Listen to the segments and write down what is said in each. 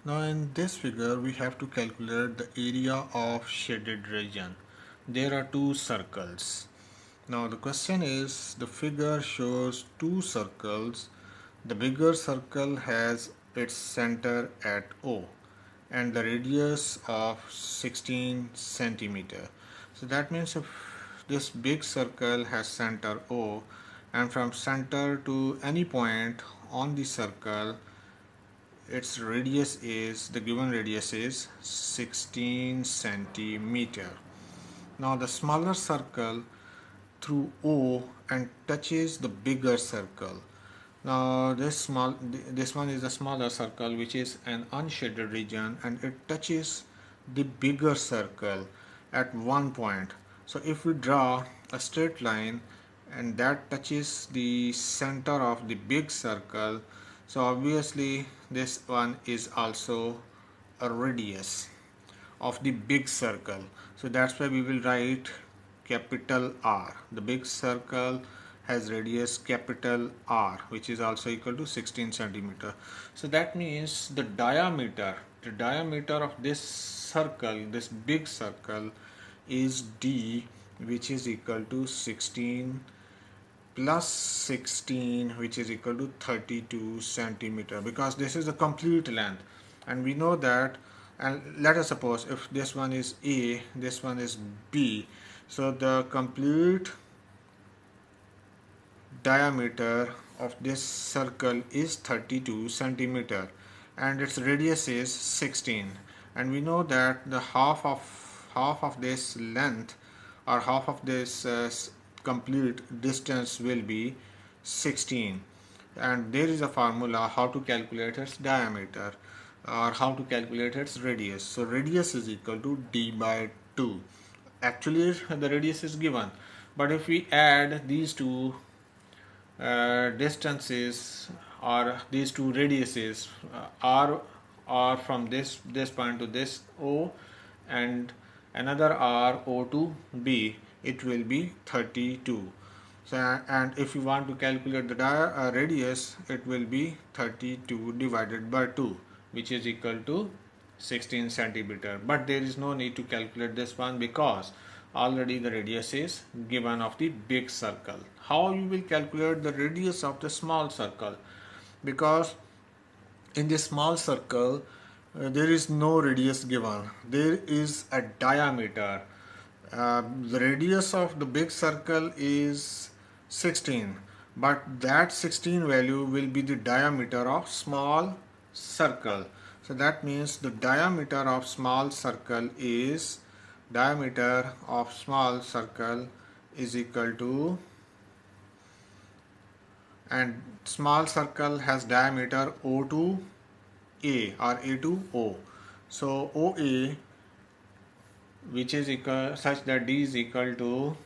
Now in this figure we have to calculate the area of shaded region. There are two circles. Now the question is, the figure shows two circles. The bigger circle has its center at O and the radius of 16 centimeter. So that means if this big circle has center O and from center to any point on the circle, its radius is, the given radius is 16 centimeter. Now the smaller circle through O and touches the bigger circle. Now this one is the smaller circle, which is an unshaded region, and it touches the bigger circle at one point. So if we draw a straight line and that touches the center of the big circle, so obviously this one is also a radius of the big circle. So that's why we will write capital R. The big circle has radius capital R, which is also equal to 16 centimeter. So that means the diameter of this circle, this big circle, is D, which is equal to 16 plus 16, which is equal to 32 centimeter, because this is the complete length. And we know that, and let us suppose if this one is A, this one is B, so the complete diameter of this circle is 32 centimeter and its radius is 16, and we know that the half of this length, or half of this complete distance, will be 16, and there is a formula how to calculate its diameter or how to calculate its radius. So radius is equal to d by 2. Actually the radius is given, but if we add these two distances, or these two radiuses, r from this point to this O, and another r O to B, it will be 32. So, and if you want to calculate the radius, it will be 32 divided by 2, which is equal to 16 centimeter. But there is no need to calculate this one because already the radius is given of the big circle. How you will calculate the radius of the small circle? Because in the small circle there is no radius given, there is a diameter. The radius of the big circle is 16, but that 16 value will be the diameter of small circle. So that means the diameter of small circle is equal to, and small circle has diameter O to A or A to O. So OA, which is equal, such that D is equal to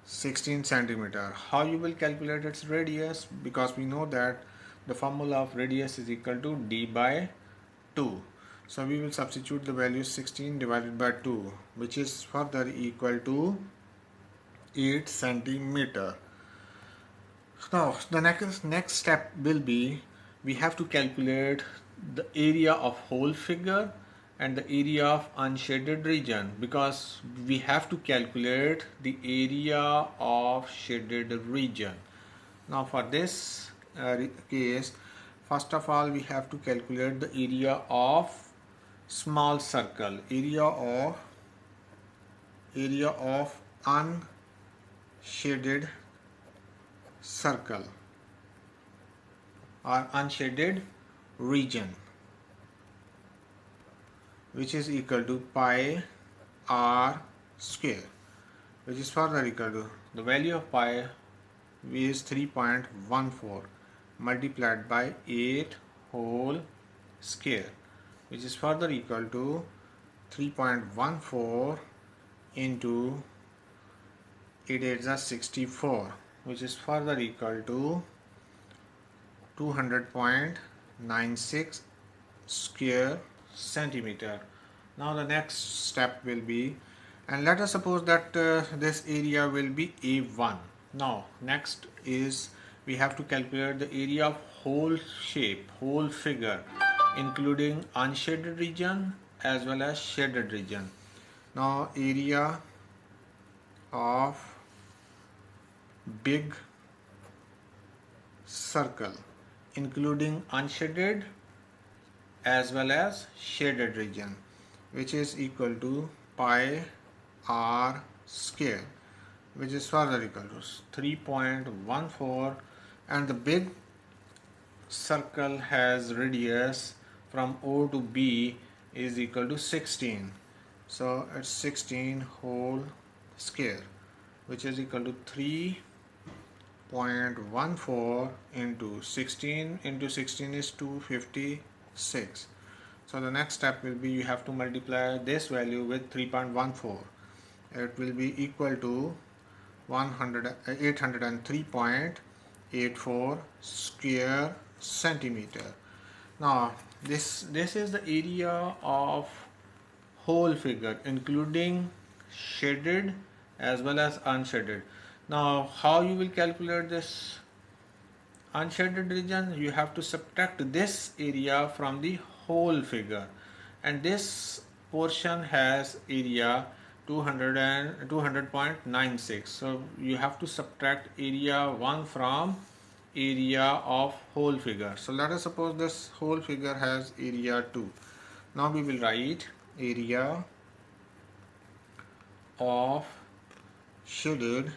16 centimeter. How you will calculate its radius? Because we know that the formula of radius is equal to D by 2. So we will substitute the value 16 divided by 2, which is further equal to 8 centimeter. Now the next step will be, we have to calculate the area of whole figure and the area of unshaded region, because we have to calculate the area of shaded region. Now for this case, first of all we have to calculate the area of small circle, area of unshaded circle or unshaded region, which is equal to pi r square, which is further equal to, the value of pi is 3.14 multiplied by 8 whole square, which is further equal to 3.14 into 8 8 is 64, which is further equal to 200.96 square centimeter. Now the next step will be, and let us suppose that this area will be A1. Now next is, we have to calculate the area of whole shape, whole figure. including unshaded region as well as shaded region. Now area of big circle including unshaded as well as shaded region, which is equal to pi r square, which is further equal to 3.14, and the big circle has radius from O to B is equal to 16. So it's 16 whole square, which is equal to 3.14 into 16 into 16 is 256. So the next step will be you have to multiply this value with 3.14. It will be equal to 803.84 square centimeter. Now this is the area of whole figure including shaded as well as unshaded. Now how you will calculate this unshaded region? You have to subtract this area from the whole figure, and this portion has area 200.96. So you have to subtract area 1 from area of whole figure. So let us suppose this whole figure has area 2. Now we will write area of shaded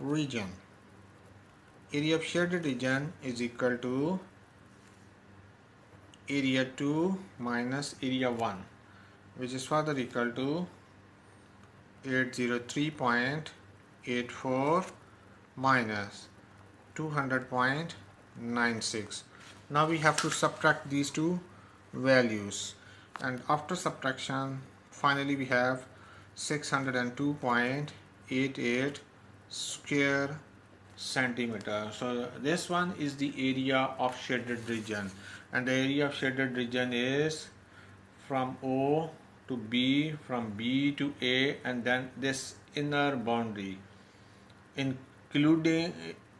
region. Area of shaded region is equal to area 2 minus area 1, which is further equal to 803.84 minus 200.96. Now we have to subtract these two values, and after subtraction finally we have 602.88 square centimeter. So this one is the area of shaded region, and the area of shaded region is from O to B, from B to A, and then this inner boundary, including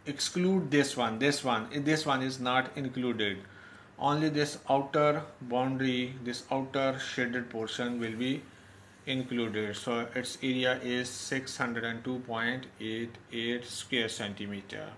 exclude this one is not included. Only this outer boundary, this outer shaded portion will be included. So its area is 602.88 square centimeter.